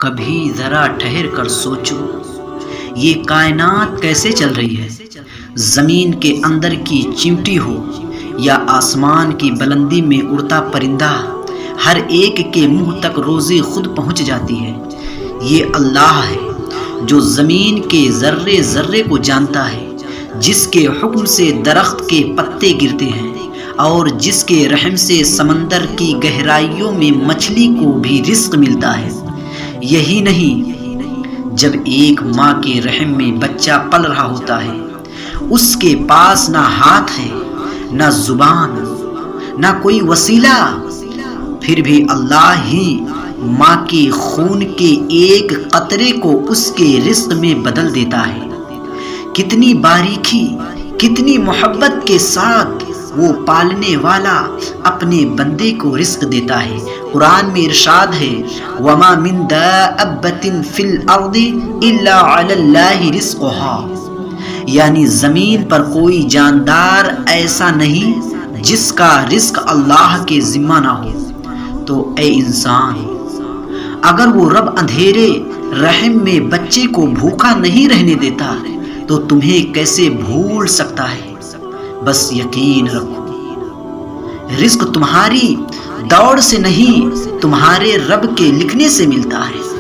کبھی ذرا ٹھہر کر سوچو، یہ کائنات کیسے چل رہی ہے؟ زمین کے اندر کی چیونٹی ہو یا آسمان کی بلندی میں اڑتا پرندہ، ہر ایک کے منہ تک روزی خود پہنچ جاتی ہے۔ یہ اللہ ہے جو زمین کے ذرے ذرے کو جانتا ہے، جس کے حکم سے درخت کے پتے گرتے ہیں اور جس کے رحم سے سمندر کی گہرائیوں میں مچھلی کو بھی رزق ملتا ہے۔ یہی نہیں، جب ایک ماں کے رحم میں بچہ پل رہا ہوتا ہے، اس کے پاس نہ ہاتھ ہے، نہ زبان، نہ کوئی وسیلہ، پھر بھی اللہ ہی ماں کے خون کے ایک قطرے کو اس کے رزق میں بدل دیتا ہے۔ کتنی باریکی، کتنی محبت کے ساتھ وہ پالنے والا اپنے بندے کو رزق دیتا ہے۔ قرآن میں ارشاد ہے، وَمَا مِن دَابَّةٍ فِي الْأَرْضِ إِلَّا عَلَى اللَّهِ رِزْقُهَا، یعنی زمین پر کوئی جاندار ایسا نہیں جس کا رزق اللہ کے ذمہ نہ ہو۔ تو اے انسان، اگر وہ رب اندھیرے رحم میں بچے کو بھوکا نہیں رہنے دیتا تو تمہیں کیسے بھول سکتا ہے؟ بس یقین رکھو، رزق تمہاری دوڑ سے نہیں، تمہارے رب کے لکھنے سے ملتا ہے۔